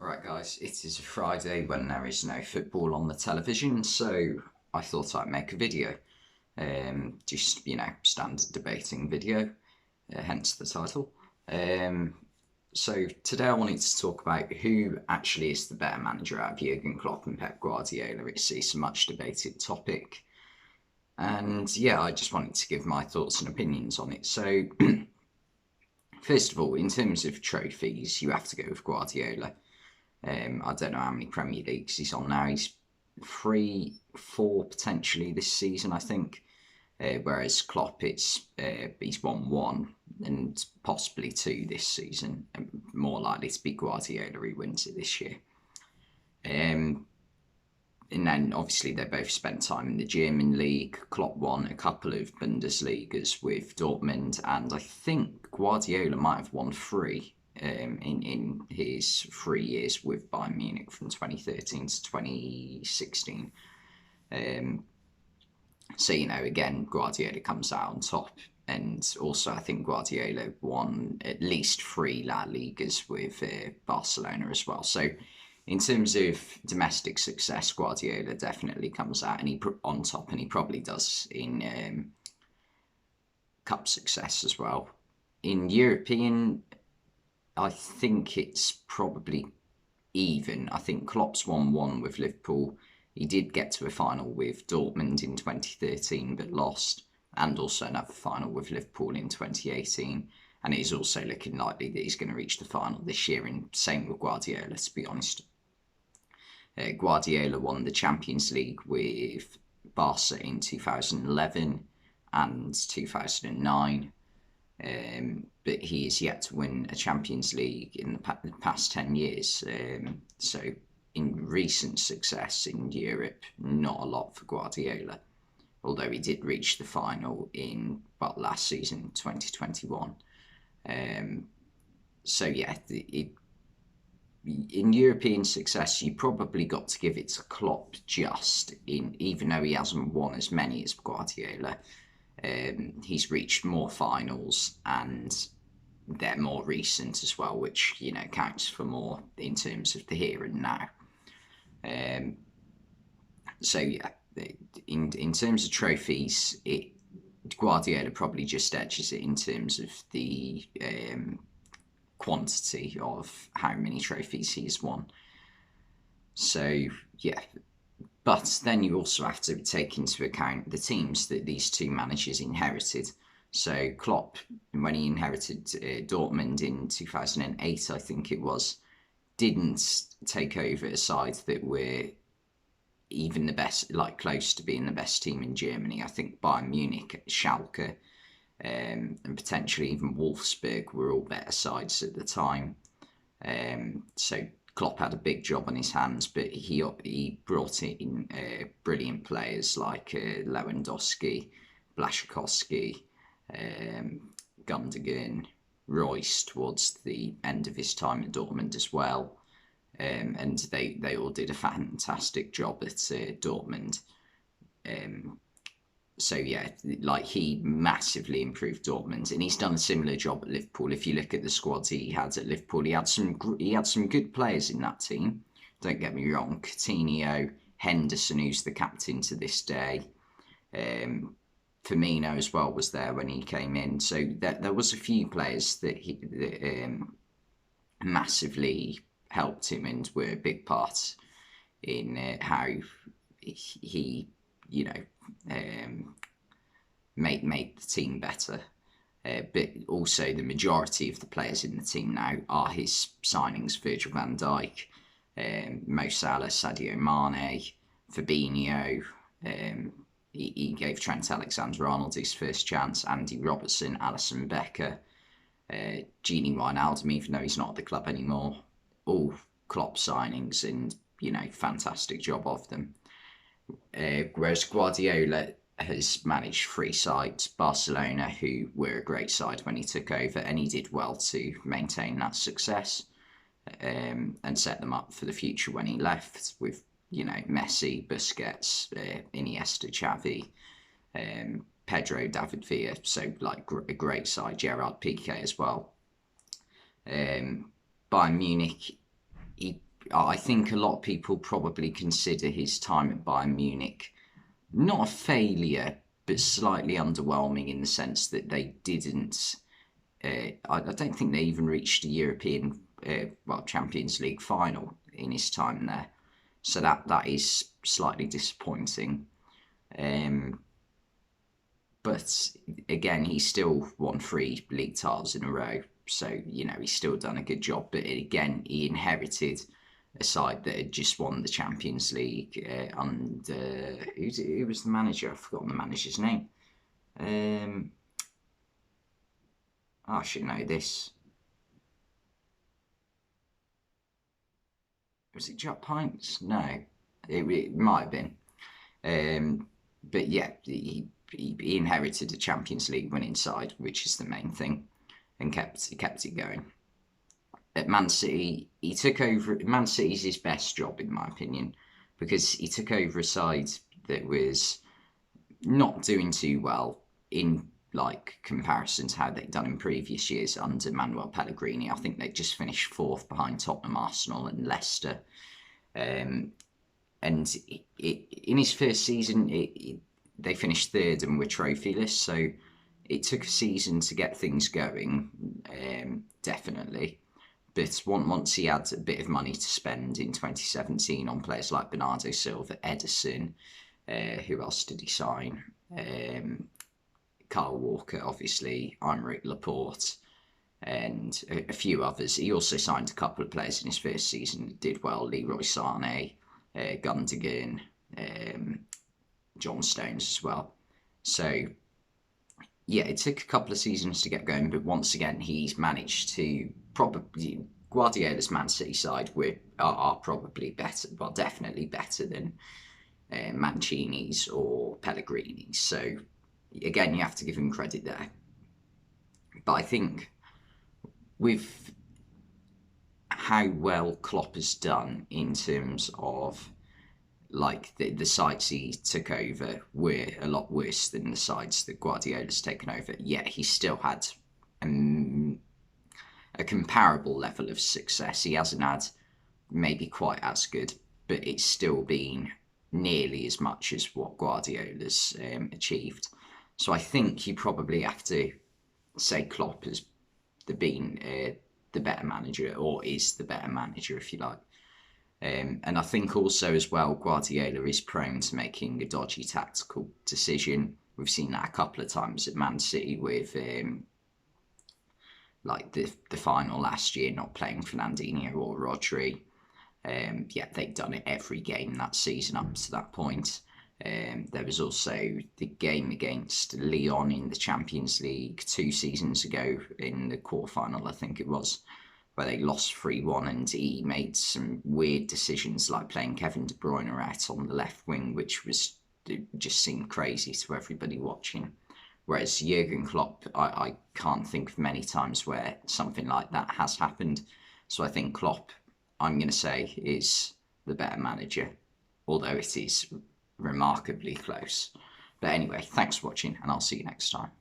Alright guys, it is a Friday when there is no football on the television, so I thought I'd make a video. Just, standard debating video, hence the title. So today I wanted to talk about who actually is the better manager out of Jurgen Klopp and Pep Guardiola. It's a much debated topic. And yeah, I just wanted to give my thoughts and opinions on it. So, first of all, in terms of trophies, you have to go with Guardiola. I don't know how many Premier Leagues he's on now. He's 3, 4 potentially this season, I think. Whereas Klopp, he's won one and possibly two this season. And more likely to be Guardiola who wins it this year. And then obviously they both spent time in the German league. Klopp won a couple of Bundesligas with Dortmund, and I think Guardiola might have won three in his 3 years with Bayern Munich from 2013 to 2016. So, again, Guardiola comes out on top. And also, I think Guardiola won at least 3 La Ligas with Barcelona as well. So, in terms of domestic success, Guardiola definitely comes out and on top, and he probably does in cup success as well. In European, I think it's probably even. I think Klopp's won one with Liverpool. He did get to a final with Dortmund in 2013 but lost, and also another final with Liverpool in 2018. And it is also looking likely that he's going to reach the final this year, and same with Guardiola, to be honest. Guardiola won the Champions League with Barca in 2011 and 2009. But he is yet to win a Champions League in the past 10 years. So in recent success in Europe, not a lot for Guardiola, although he did reach the final in last season, 2021. So yeah, in European success, you probably got to give it to Klopp even though he hasn't won as many as Guardiola. He's reached more finals and they're more recent as well, which counts for more in terms of the here and now. So yeah, in terms of trophies, Guardiola probably just edges it in terms of the quantity of how many trophies he's won. So yeah, but then you also have to take into account the teams that these two managers inherited. So Klopp, when he inherited Dortmund in 2008, I think it was, didn't take over a side that were even the best, like close to being the best team in Germany. I think Bayern Munich, Schalke, and potentially even Wolfsburg were all better sides at the time. So Klopp had a big job on his hands, but he brought in brilliant players like Lewandowski, Blaszczykowski, Gundogan, Royce towards the end of his time at Dortmund as well. And they all did a fantastic job at Dortmund. So yeah, like he massively improved Dortmund, and he's done a similar job at Liverpool. If you look at the squads he had at Liverpool, he had some good players in that team. Don't get me wrong, Coutinho, Henderson, who's the captain to this day. Firmino as well was there when he came in. So there was a few players that massively helped him and were a big part in how he made the team better. But also the majority of the players in the team now are his signings: Virgil van Dijk, Mo Salah, Sadio Mane, Fabinho. He gave Trent Alexander-Arnold his first chance, Andy Robertson, Alisson Becker, Gini Wijnaldum, even though he's not at the club anymore. All Klopp signings, and fantastic job of them. Whereas Guardiola has managed 3 sides: Barcelona, who were a great side when he took over, and he did well to maintain that success and set them up for the future when he left with Messi, Busquets, Iniesta, Xavi, Pedro, David Villa. So like a great side. Gerard Piqué as well. Bayern Munich, he I think a lot of people probably consider his time at Bayern Munich not a failure, but slightly underwhelming in the sense that they didn't. I don't think they even reached a European, Champions League final in his time there. So that is slightly disappointing. But again, he still won 3 league titles in a row. So, he's still done a good job. But again, he inherited a side that had just won the Champions League under... Who was the manager? I've forgotten the manager's name. I should know this. Was it Jack Pints? No. It might have been. But yeah, he inherited a Champions League winning side, which is the main thing, and kept it going. At Man City, he took over. Man City's his best job, in my opinion, because he took over a side that was not doing too well in comparison to how they'd done in previous years under Manuel Pellegrini. I think they just finished 4th behind Tottenham, Arsenal, and Leicester. And in his first season, they finished 3rd and were trophyless. So it took a season to get things going, definitely. But once he had a bit of money to spend in 2017 on players like Bernardo Silva, Ederson, who else did he sign? Kyle Walker, obviously, Aymeric Laporte, and a few others. He also signed a couple of players in his first season that did well. Leroy Sané, Gundogan, John Stones as well. So, yeah, it took a couple of seasons to get going, but once again, he's managed to probably... Guardiola's Man City side are probably better, well, definitely better than Mancini's or Pellegrini's. So, again, you have to give him credit there. But I think with how well Klopp has done in terms of the sides he took over were a lot worse than the sides that Guardiola's taken over. Yet he still had a comparable level of success. He hasn't had maybe quite as good, but it's still been nearly as much as what Guardiola's achieved. So I think you probably have to say Klopp has been the better manager, or is the better manager, if you like. And I think also as well, Guardiola is prone to making a dodgy tactical decision. We've seen that a couple of times at Man City with the final last year, not playing Fernandinho or Rodri. They'd done it every game that season up to that point. There was also the game against Lyon in the Champions League 2 seasons ago in the quarterfinal, I think it was, where they lost 3-1, and he made some weird decisions like playing Kevin De Bruyne out on the left wing, which just seemed crazy to everybody watching. Whereas Jurgen Klopp, I can't think of many times where something like that has happened. So I think Klopp, I'm going to say, is the better manager, although it is remarkably close. But anyway, thanks for watching, and I'll see you next time.